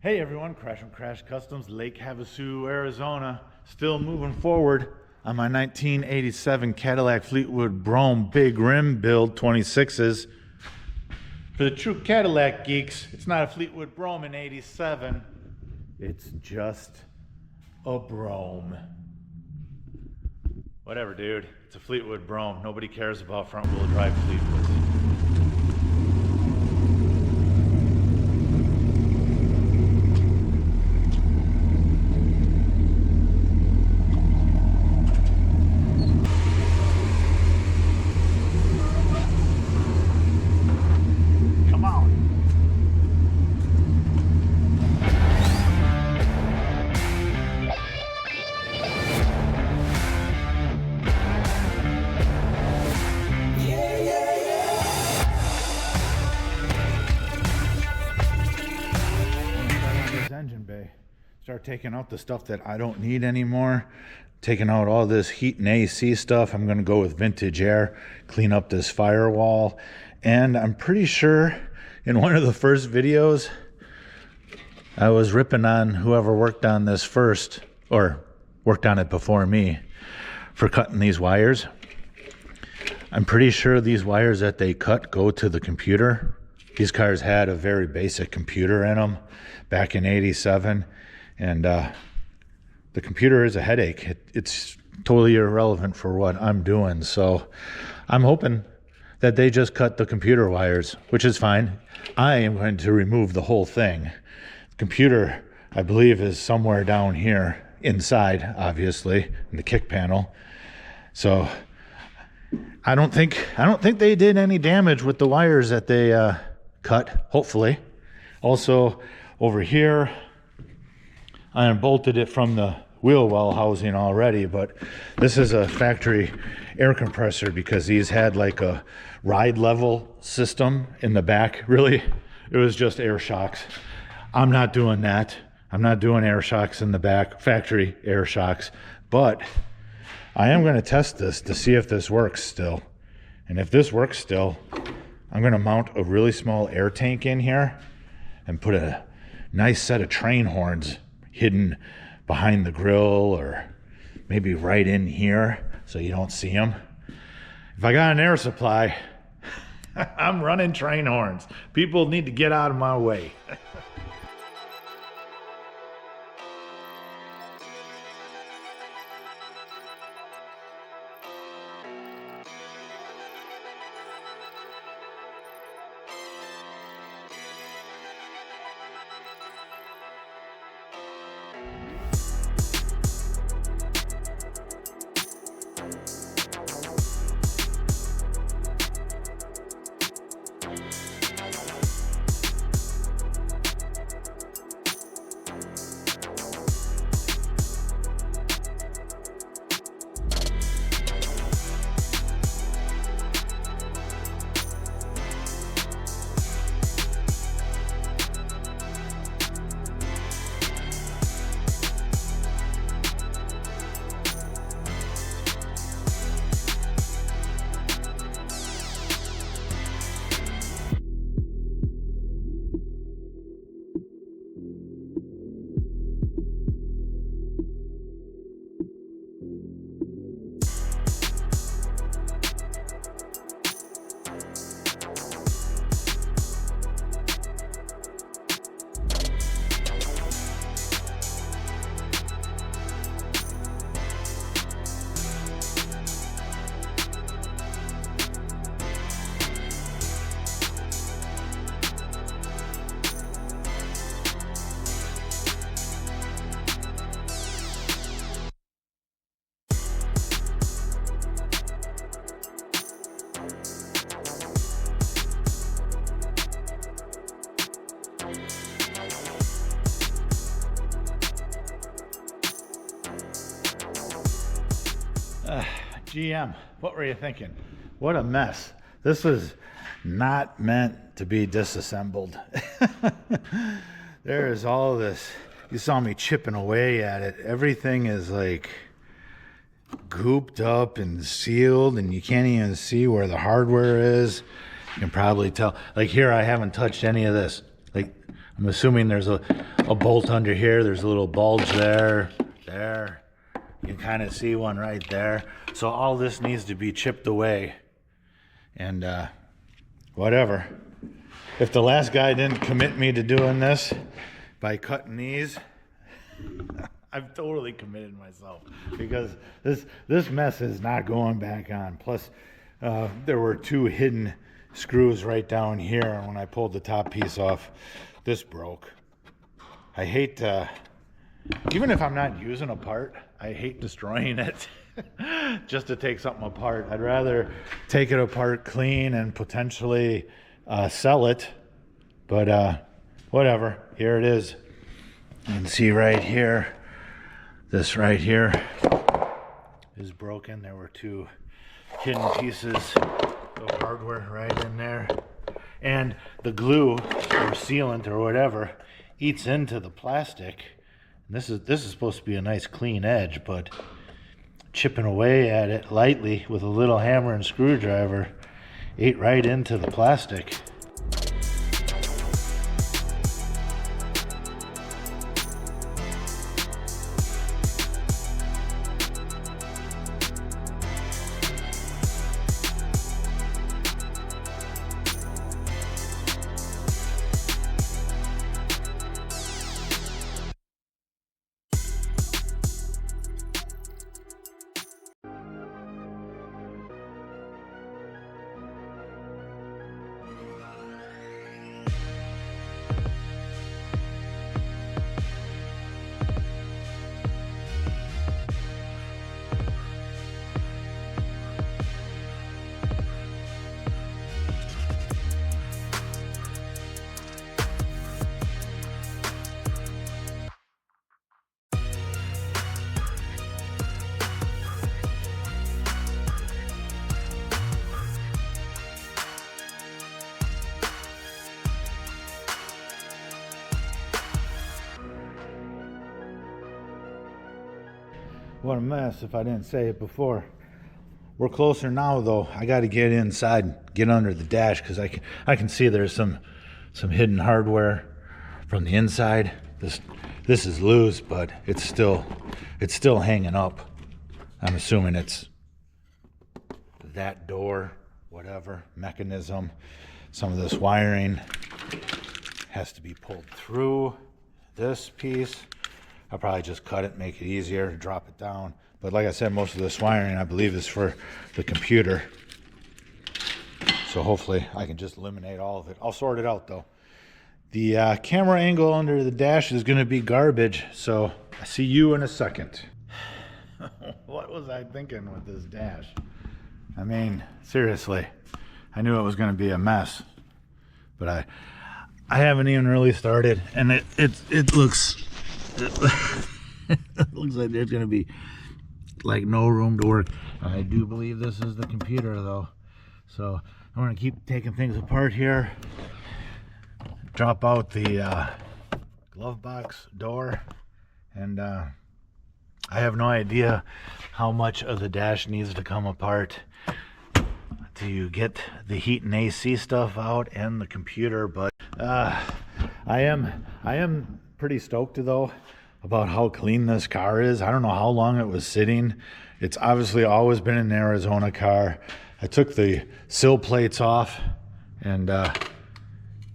Hey everyone, Crash and Crash Customs, Lake Havasu, Arizona. Still moving forward on my 1987 Cadillac Fleetwood Brougham big rim build 26s. For the true Cadillac geeks, it's not a Fleetwood Brougham in 87. It's just a Brougham. Whatever, dude. It's a Fleetwood Brougham. Nobody cares about front-wheel drive Fleetwoods. Engine bay. Start taking out the stuff that I don't need anymore. Taking out all this heat and AC stuff. I'm going to go with vintage air, clean up this firewall. And I'm pretty sure in one of the first videos I was ripping on whoever worked on this first, or worked on it before me, for cutting these wires. I'm pretty sure these wires that they cut go to the computer. These cars had a very basic computer in them back in 87, and the computer is a headache. It's totally irrelevant for what I'm doing, so I'm hoping that they just cut the computer wires, which is fine. I am going to remove the whole thing. The computer, I believe, is somewhere down here inside, obviously, in the kick panel. So I don't think they did any damage with the wires that they cut, hopefully. Also, over here, I unbolted it from the wheel well housing already, but this is a factory air compressor because these had like a ride level system in the back. Really, it was just air shocks. I'm not doing that. I'm not doing air shocks in the back, factory air shocks, but I am going to test this to see if this works still. And if this works still, I'm going to mount a really small air tank in here and put a nice set of train horns hidden behind the grill, or maybe right in here so you don't see them. If I got an air supply, I'm running train horns. People need to get out of my way. GM, what were you thinking? What a mess. This was not meant to be disassembled. There is all this. You saw me chipping away at it. Everything is like gooped up and sealed, and you can't even see where the hardware is. You can probably tell. Like here, I haven't touched any of this. Like I'm assuming there's a bolt under here. There's a little bulge there. You can kind of see one right there. So all this needs to be chipped away. And whatever. If the last guy didn't commit me to doing this by cutting these, I've totally committed myself, because this mess is not going back on. Plus, there were 2 hidden screws right down here, and when I pulled the top piece off, this broke. I hate, even if I'm not using a part, I hate destroying it just to take something apart. I'd rather take it apart clean and potentially sell it, but whatever. Here it is. You can see right here, this right here is broken. There were 2 hidden pieces of hardware right in there, and the glue or sealant or whatever eats into the plastic. And this is supposed to be a nice clean edge, but chipping away at it lightly with a little hammer and screwdriver ate right into the plastic. What a mess, if I didn't say it before. We're closer now though. I got to get inside, get under the dash, because I can see there's some hidden hardware from the inside. This is loose, but it's still hanging up. I'm assuming it's that door, whatever mechanism. Some of this wiring has to be pulled through this piece. I'll probably just cut it, make it easier, drop it down. But like I said, most of this wiring, I believe, is for the computer. So hopefully I can just eliminate all of it. I'll sort it out though. The camera angle under the dash is going to be garbage. So I see you in a second. What was I thinking with this dash? I mean, seriously, I knew it was going to be a mess. But I haven't even really started. And it looks... it looks like there's gonna be like no room to work. I do believe this is the computer though, so I'm gonna keep taking things apart here, drop out the glove box door, and I have no idea how much of the dash needs to come apart to get the heat and AC stuff out and the computer, but I am pretty stoked though about how clean this car is. I don't know how long it was sitting. It's obviously always been an Arizona car. I took the sill plates off, and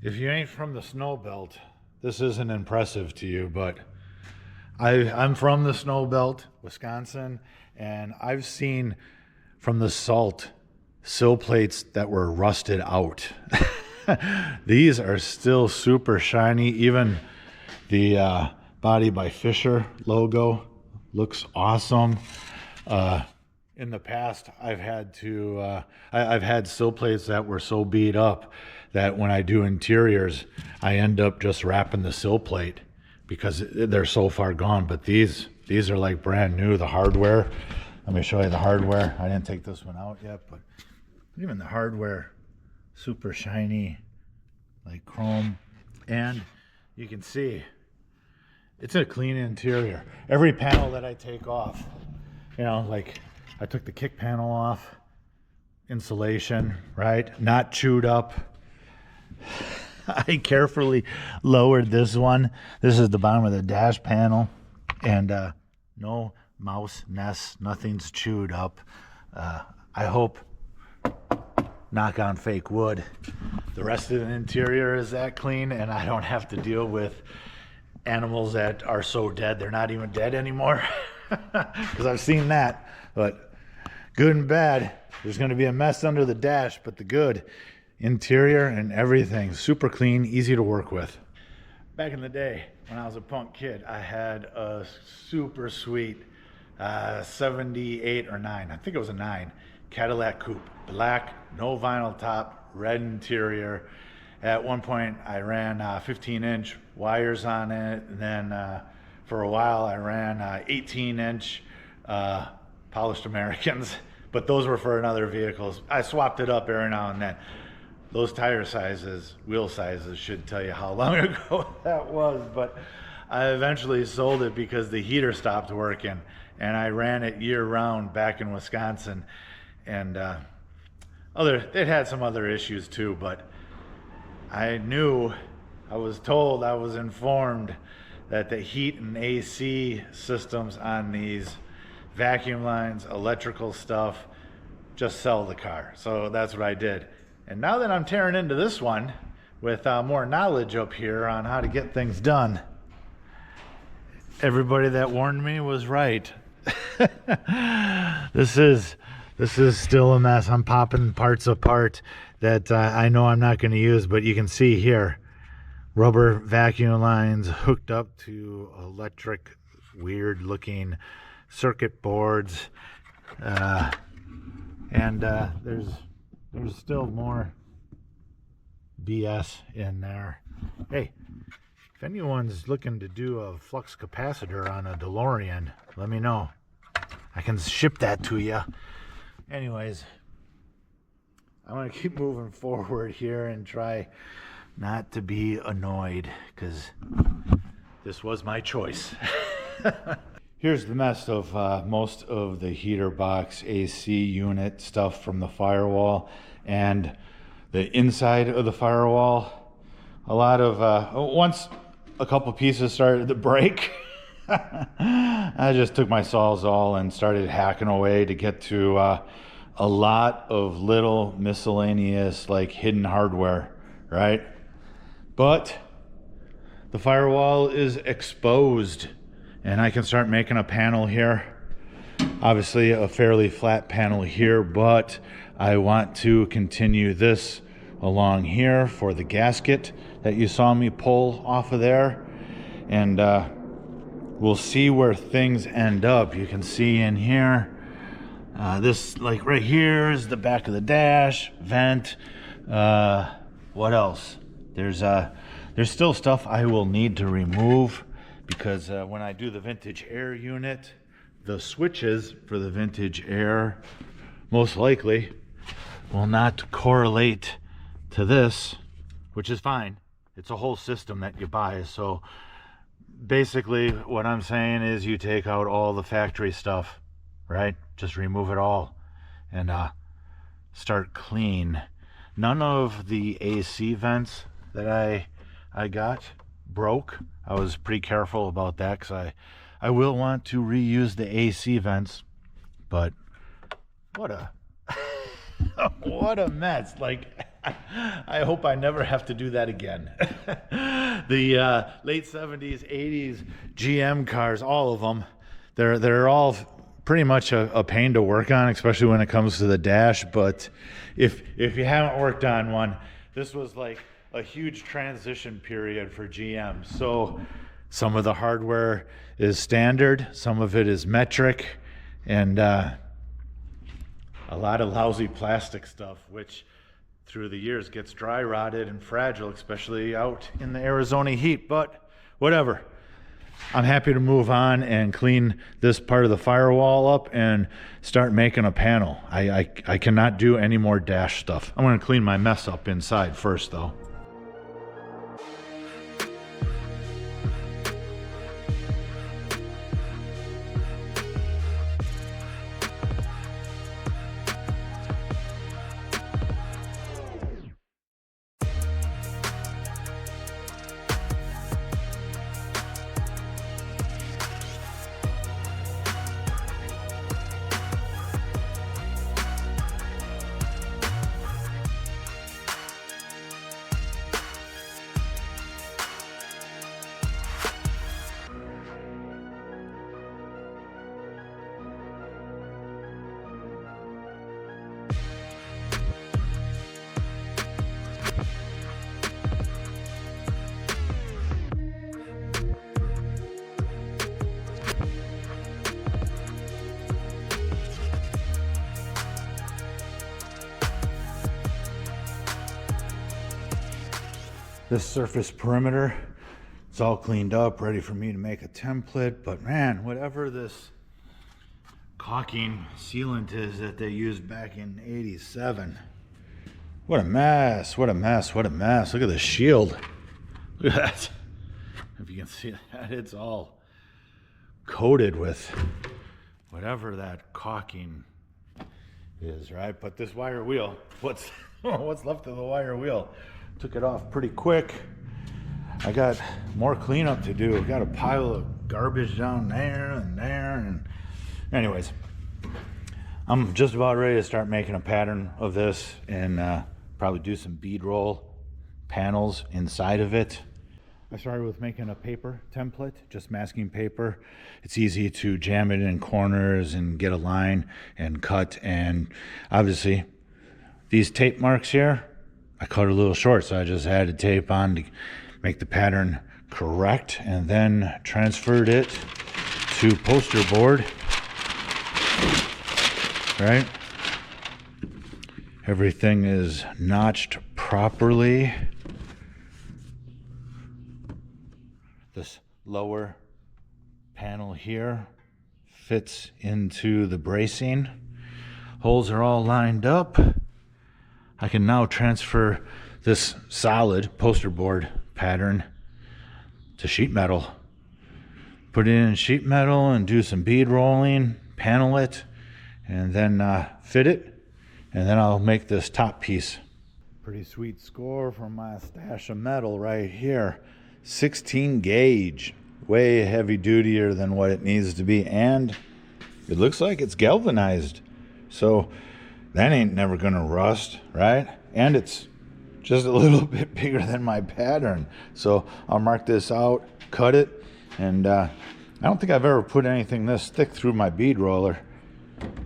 if you ain't from the snow belt, this isn't impressive to you, but I'm from the snow belt, Wisconsin, and I've seen from the salt sill plates that were rusted out. These are still super shiny. Even the Body by Fisher logo looks awesome. In the past, I've had sill plates that were so beat up that when I do interiors, I end up just wrapping the sill plate because they're so far gone. But these are like brand new. The hardware, let me show you the hardware. I didn't take this one out yet, but even the hardware, super shiny, like chrome. And you can see it's a clean interior. Every panel that I take off, you know, like I took the kick panel off, insulation, right? Not chewed up. I carefully lowered this one. This is the bottom of the dash panel, and no mouse nests, nothing's chewed up. I hope, knock on fake wood, the rest of the interior is that clean and I don't have to deal with animals that are so dead they're not even dead anymore. Because I've seen that. But good and bad, there's going to be a mess under the dash, but the good, interior and everything super clean, easy to work with. Back in the day when I was a punk kid, I had a super sweet 78 or 9, I think it was a 9, Cadillac coupe, black, no vinyl top, red interior. At one point I ran 15-inch wires on it, and then for a while I ran 18-inch polished Americans, but those were for another vehicles. I swapped it up every now and then. Those tire sizes, wheel sizes, should tell you how long ago that was, but I eventually sold it because the heater stopped working, and I ran it year-round back in Wisconsin, and it had some other issues too, but I was informed that the heat and AC systems on these vacuum lines, electrical stuff, just sell the car. So that's what I did. And now that I'm tearing into this one with more knowledge up here on how to get things done, everybody that warned me was right. This is still a mess. I'm popping parts apart that I know I'm not going to use, but you can see here, rubber vacuum lines hooked up to electric, weird looking circuit boards, and there's still more BS in there. Hey, if anyone's looking to do a flux capacitor on a DeLorean, let me know. I can ship that to you. Anyways, I want to keep moving forward here and try not to be annoyed, because this was my choice. Here's the mess of most of the heater box AC unit stuff from the firewall and the inside of the firewall. A lot of once a couple pieces started to break, I just took my Sawzall and started hacking away to get to a lot of little miscellaneous, like, hidden hardware, right? But the firewall is exposed, and I can start making a panel here. Obviously a fairly flat panel here, but I want to continue this along here for the gasket that you saw me pull off of there, and we'll see where things end up. You can see in here, this, like right here, is the back of the dash vent. What else? There's still stuff I will need to remove, because when I do the vintage air unit, the switches for the vintage air most likely will not correlate to this, which is fine. It's a whole system that you buy. So basically what I'm saying is you take out all the factory stuff, right? Just remove it all and start clean. None of the AC vents that I got broke. I was pretty careful about that, because I will want to reuse the AC vents, but what a what a mess. Like, I hope I never have to do that again. The late 70s, 80s GM cars, all of them, they're all pretty much a pain to work on, especially when it comes to the dash. But if you haven't worked on one, this was like a huge transition period for GM. So some of the hardware is standard, some of it is metric, and a lot of lousy plastic stuff, which through the years gets dry rotted and fragile, especially out in the Arizona heat. But whatever, I'm happy to move on and clean this part of the firewall up and start making a panel. I cannot do any more dash stuff. I'm going to clean my mess up inside first, though. this surface perimeter. It's all cleaned up, ready for me to make a template. But man, whatever this caulking sealant is that they used back in '87. What a mess, what a mess, what a mess. Look at the shield. Look at that. If you can see that, it's all coated with whatever that caulking is, right? But this wire wheel, what's left of the wire wheel, took it off pretty quick. I got more cleanup to do. Got a pile of garbage down there and there. And anyways, I'm just about ready to start making a pattern of this and probably do some bead roll panels inside of it. I started with making a paper template, just masking paper. It's easy to jam it in corners and get a line and cut. And obviously these tape marks here, I cut a little short, so I just added tape on to make the pattern correct, and then transferred it to poster board, right? Everything is notched properly. This lower panel here fits into the bracing. Holes are all lined up. I can now transfer this solid poster board pattern to sheet metal. Put it in sheet metal and do some bead rolling, panel it, and then fit it, and then I'll make this top piece. Pretty sweet score from my stash of metal right here. 16 gauge, way heavy dutier than what it needs to be, and it looks like it's galvanized, so that ain't never gonna rust, right? And it's just a little bit bigger than my pattern, so I'll mark this out, cut it, and I don't think I've ever put anything this thick through my bead roller.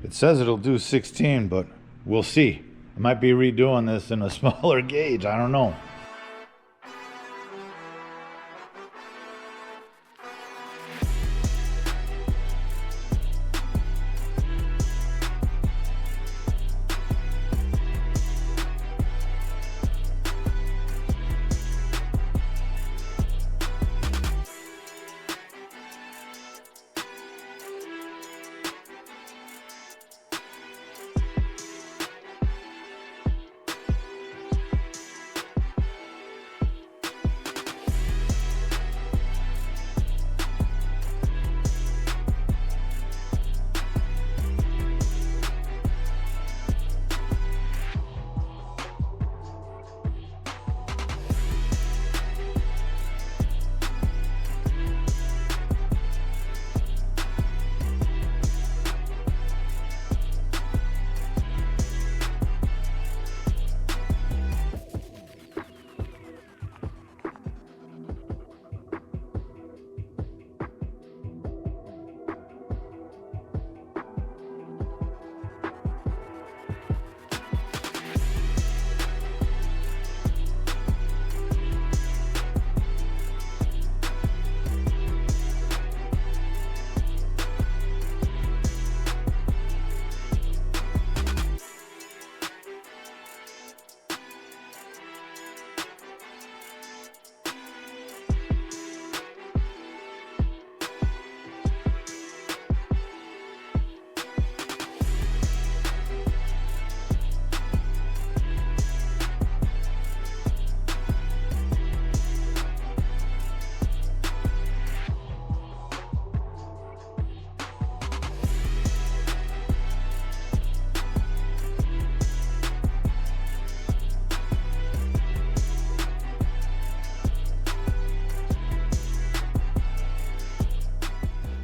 It says it'll do 16, but we'll see. I might be redoing this in a smaller gauge, I don't know.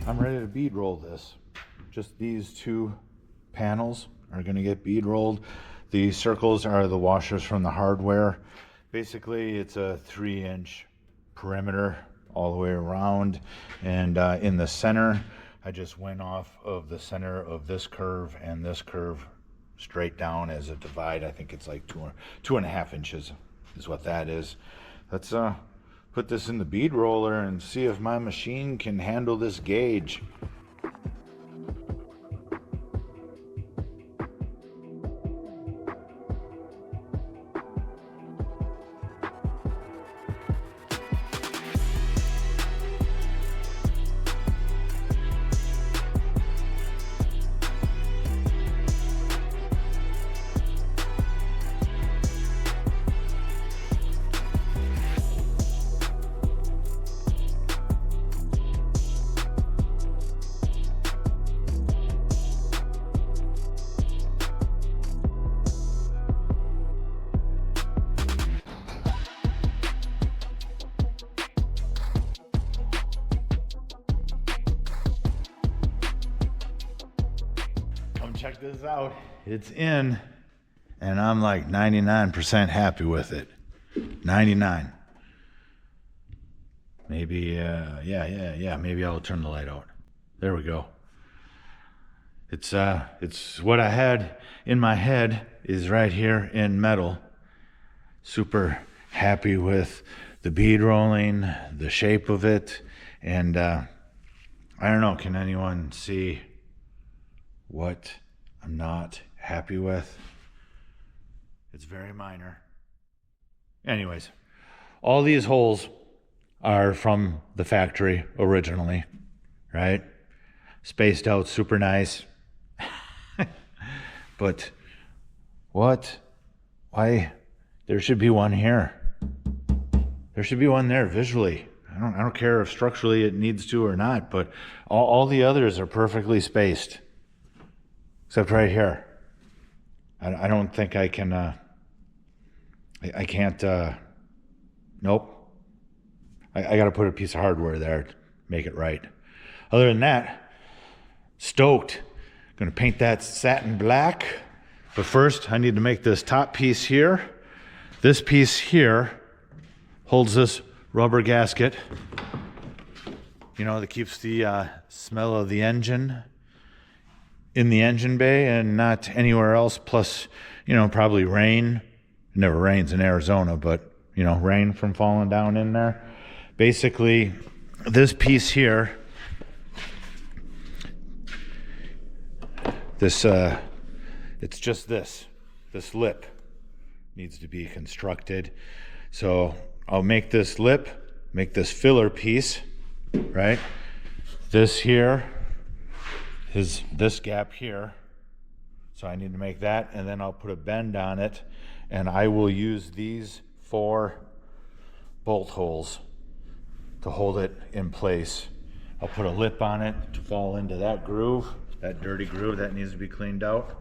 I'm ready to bead roll this. Just these two panels are going to get bead rolled. The circles are the washers from the hardware. Basically, it's a 3-inch perimeter all the way around, and in the center, I just went off of the center of this curve and this curve straight down as a divide. I think it's like 2.5 inches is what that is. Let's put this in the bead roller and see if my machine can handle this gauge. check this out. It's in, and I'm like 99% happy with it. 99. Maybe, yeah. Maybe I'll turn the light out. There we go. It's what I had in my head is right here in metal. Super happy with the bead rolling, the shape of it, and I don't know, can anyone see what I'm not happy with? It's very minor. Anyways, all these holes are from the factory originally, right? Spaced out super nice. But what? Why? There should be one here. There should be one there visually. I don't care if structurally it needs to or not, but all the others are perfectly spaced. Except right here. I don't think I can, I can't, nope. I gotta put a piece of hardware there to make it right. Other than that, stoked. Gonna paint that satin black. But first, I need to make this top piece here. This piece here holds this rubber gasket, you know, that keeps the smell of the engine in the engine bay and not anywhere else. Plus, you know, probably rain. It never rains in Arizona, but, you know, rain from falling down in there. Basically, this piece here, this, it's just this lip needs to be constructed. So I'll make this lip, make this filler piece, right? This here is this gap here. So I need to make that, and then I'll put a bend on it, and I will use these 4 bolt holes to hold it in place. I'll put a lip on it to fall into that groove, that dirty groove that needs to be cleaned out.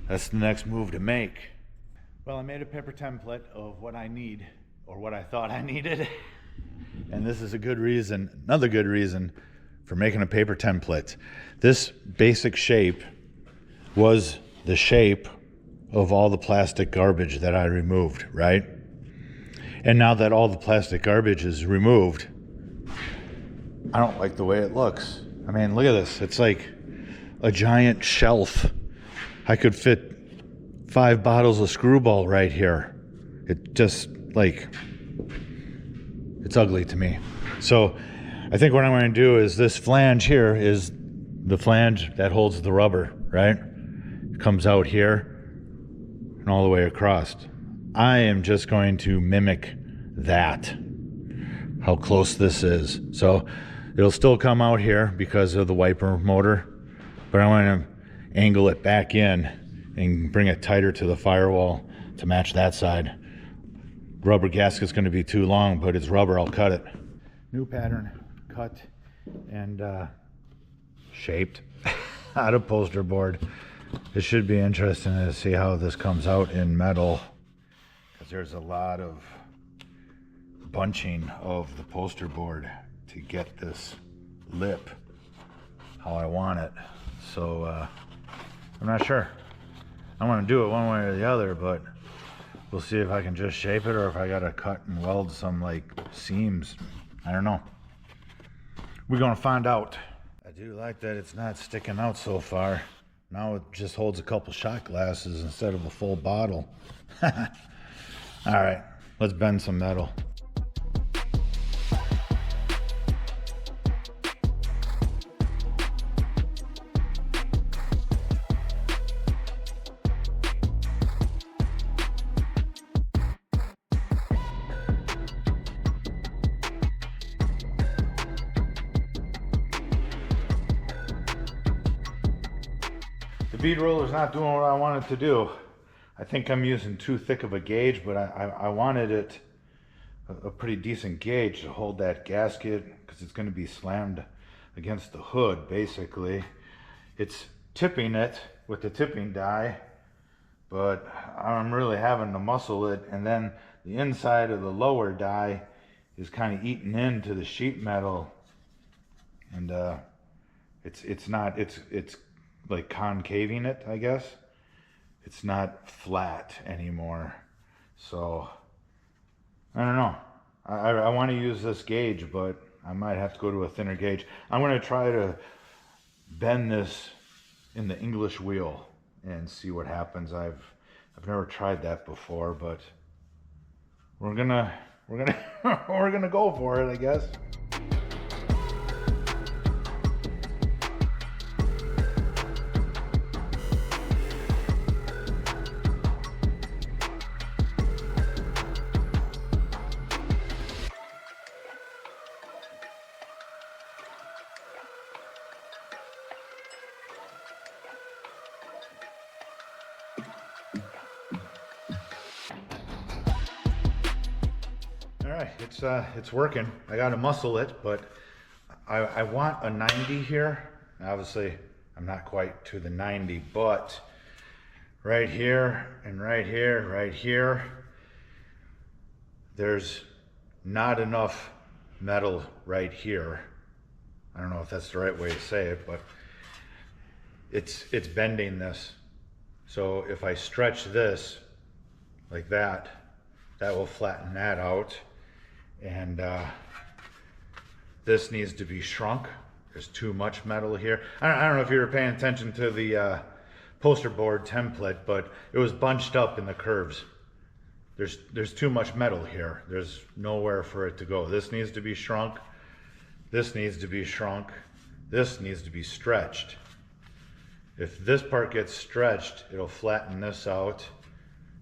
That's the next move to make. Well, I made a paper template of what I need, or what I thought I needed. And this is a good reason, another good reason for making a paper template. This basic shape was the shape of all the plastic garbage that I removed, right? And now that all the plastic garbage is removed, I don't like the way it looks. I mean, look at this. It's like a giant shelf. I could fit 5 bottles of Screwball right here. It just, like, it's ugly to me. So I think what I'm going to do is this flange here is the flange that holds the rubber, right? It comes out here and all the way across. I am just going to mimic that, how close this is. So it'll still come out here because of the wiper motor, but I'm going to angle it back in and bring it tighter to the firewall to match that side. Rubber gasket's going to be too long, but it's rubber, I'll cut it. New pattern, cut and shaped out of poster board. It should be interesting to see how this comes out in metal, because there's a lot of bunching of the poster board to get this lip how I want it. So I'm not sure. I'm gonna do it one way or the other, but we'll see if I can just shape it or if I gotta cut and weld some like seams. I don't know. We're gonna find out. I do like that it's not sticking out so far. Now it just holds a couple shot glasses instead of a full bottle. All right, let's bend some metal. The bead roller's not doing what I want it to do. I think I'm using too thick of a gauge, but I wanted it a pretty decent gauge to hold that gasket, because it's going to be slammed against the hood basically. It's tipping it with the tipping die, but I'm really having to muscle it, and then the inside of the lower die is kind of eating into the sheet metal, and it's like concaving it, I guess. It's not flat anymore. So I don't know. I want to use this gauge, but I might have to go to a thinner gauge. I'm going to try to bend this in the English wheel and see what happens. I've never tried that before, but we're gonna we're gonna go for it, I guess. All right, it's working. I gotta muscle it, but I want a 90 here. Obviously, I'm not quite to the 90, but right here and right here, there's not enough metal right here. I don't know if that's the right way to say it, but it's bending this. So if I stretch this like that, that will flatten that out. And this needs to be shrunk. There's too much metal here. I don't know if you were paying attention to the poster board template, but it was bunched up in the curves. There's too much metal here. There's nowhere for it to go. This needs to be shrunk. This needs to be shrunk. This needs to be stretched. If this part gets stretched, it'll flatten this out.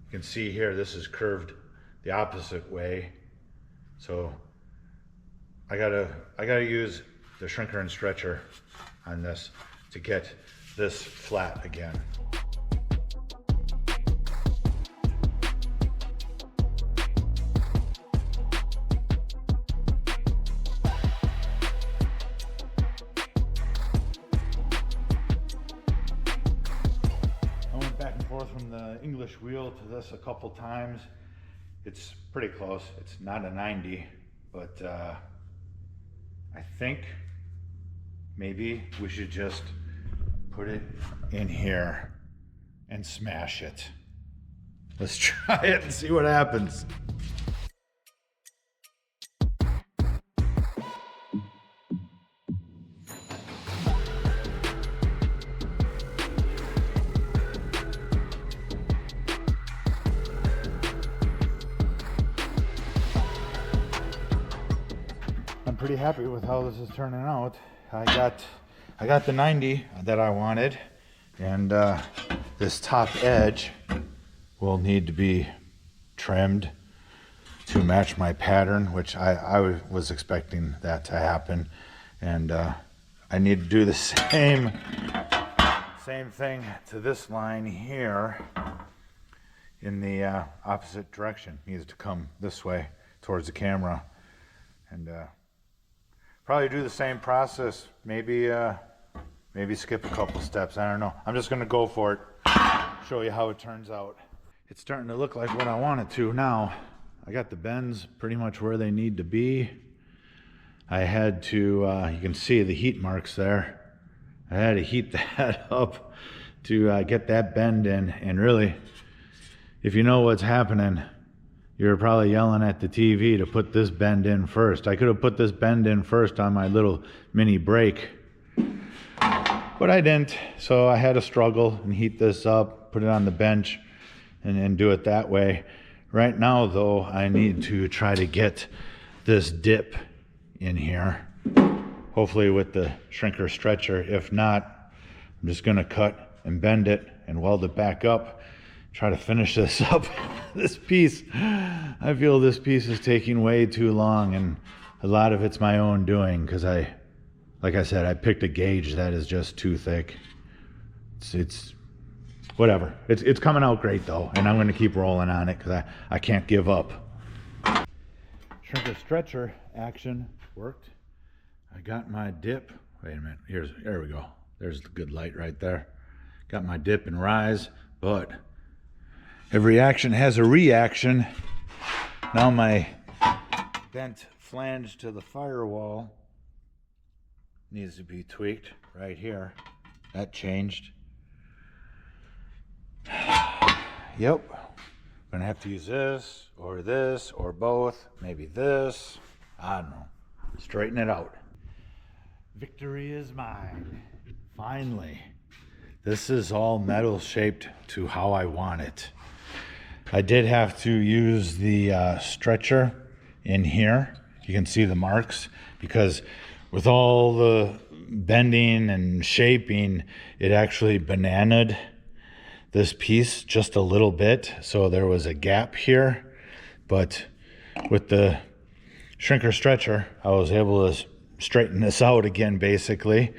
You can see here, this is curved the opposite way. So I gotta use the shrinker and stretcher on this to get this flat again. I went back and forth from the English wheel to this a couple times. It's pretty close. It's not a 90, but I think maybe we should just put it in here and smash it. Let's try it and see what happens. Pretty happy with how this is turning out. I got the 90 that I wanted, and this top edge will need to be trimmed to match my pattern, which I was expecting that to happen, and I need to do the same thing to this line here in the opposite direction. It needs to come this way towards the camera, and probably do the same process, maybe skip a couple steps, I don't know. I'm just gonna go for it, show you how it turns out. It's starting to look like what I want it to now. I got the bends pretty much where they need to be. I had to, you can see the heat marks there. I had to heat that up to get that bend in, and really, if you know what's happening, you're probably yelling at the TV to put this bend in first. I could have put this bend in first on my little mini brake, but I didn't. So I had to struggle and heat this up, put it on the bench, and do it that way. Right now, though, I need to try to get this dip in here, hopefully with the shrinker stretcher. If not, I'm just gonna cut and bend it and weld it back up. Try to finish this up. This piece, I feel this piece is taking way too long, and a lot of it's my own doing, because like I said, I picked a gauge that is just too thick. It's whatever. It's coming out great though, and I'm going to keep rolling on it because I can't give up. Shrinker stretcher action worked. I got my dip. Wait a minute. There we go. There's the good light right there. Got my dip and rise, but every action has a reaction. Now my bent flange to the firewall needs to be tweaked right here. That changed. Yep. Gonna have to use this or both, maybe this. I don't know. Straighten it out. Victory is mine. Finally. This is all metal shaped to how I want it. I did have to use the stretcher in here. You can see the marks because with all the bending and shaping, it actually bananaed this piece just a little bit. So there was a gap here, but with the shrinker stretcher, I was able to straighten this out again, basically.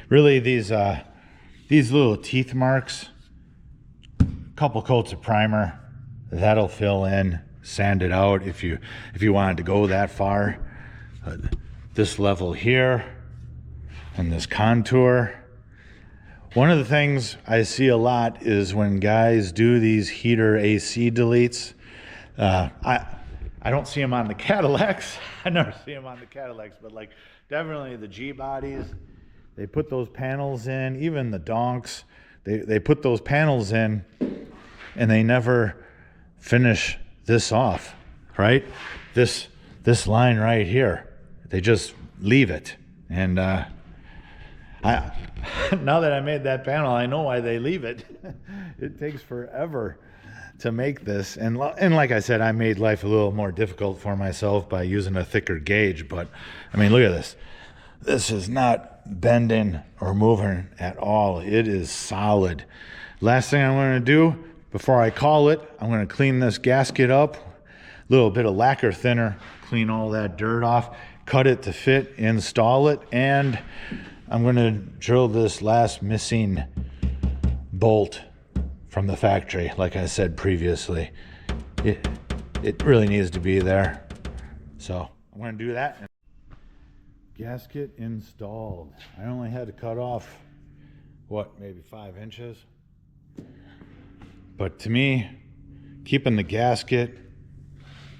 Really, these little teeth marks, couple coats of primer, that'll fill in, sand it out if you wanted to go that far. This level here and this contour. One of the things I see a lot is when guys do these heater AC deletes. I don't see them on the Cadillacs. I never see them on the Cadillacs, but like definitely the G bodies, they put those panels in. Even the donks, they put those panels in, and they never finish this off, right? This line right here, they just leave it. And now that I made that panel, I know why they leave it. It takes forever to make this, and like I said, I made life a little more difficult for myself by using a thicker gauge. But I mean, look at this. This is not bending or moving at all. It is solid. Last thing I'm going to do before I call it, I'm going to clean this gasket up, a little bit of lacquer thinner, clean all that dirt off, cut it to fit, install it, and I'm going to drill this last missing bolt from the factory. Like I said previously, it really needs to be there. So I'm going to do that. Gasket installed. I only had to cut off, what, maybe 5 inches? But to me, keeping the gasket,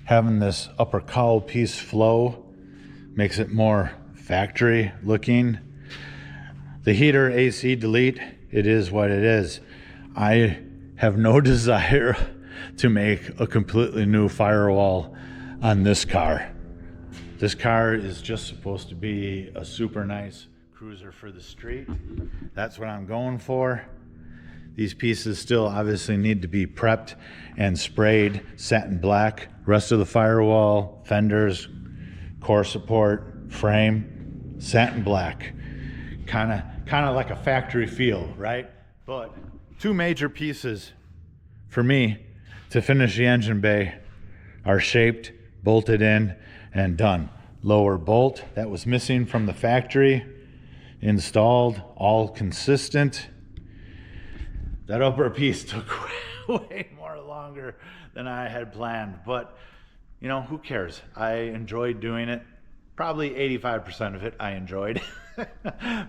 having this upper cowl piece flow, makes it more factory looking. The heater AC delete, it is what it is. I have no desire to make a completely new firewall on this car. This car is just supposed to be a super nice cruiser for the street. That's what I'm going for. These pieces still obviously need to be prepped and sprayed satin black. Rest of the firewall, fenders, core support, frame, satin black. Kind of like a factory feel, right? But 2 major pieces for me to finish the engine bay are shaped, bolted in, and done. Lower bolt that was missing from the factory, installed, all consistent. That upper piece took way more longer than I had planned, but you know, who cares? I enjoyed doing it. Probably 85% of it I enjoyed.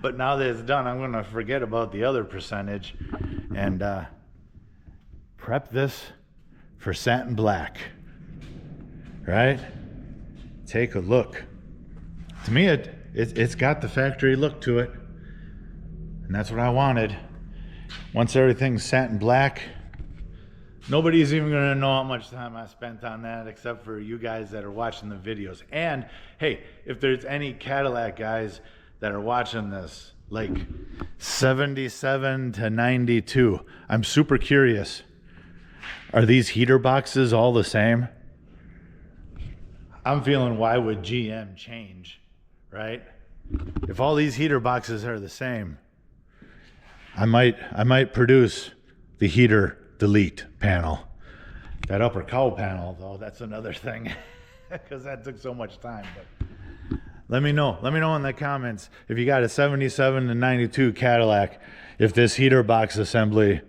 But now that it's done, I'm gonna forget about the other percentage and prep this for satin black, right? Take a look. To me, it's got the factory look to it, and that's what I wanted. Once everything's satin black, nobody's even gonna know how much time I spent on that except for you guys that are watching the videos. And hey, if there's any Cadillac guys that are watching this, like 77 to 92, I'm super curious. Are these heater boxes all the same? I'm feeling, why would GM change, right? If all these heater boxes are the same, I might produce the heater delete panel. That upper cowl panel, though, that's another thing, because that took so much time. But let me know in the comments if you got a 77 to 92 Cadillac, if this heater box assembly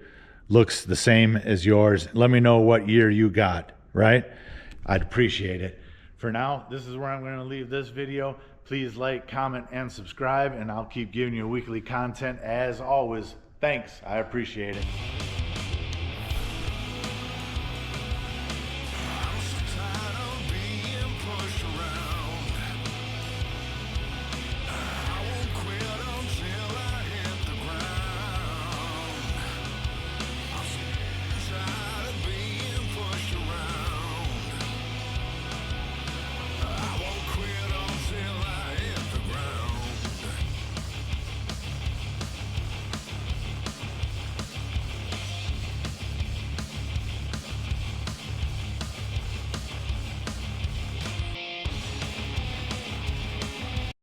looks the same as yours. Let me know what year you got, right? I'd appreciate it. For now, this is where I'm going to leave this video. Please like, comment, and subscribe, and I'll keep giving you weekly content as always. Thanks. I appreciate it.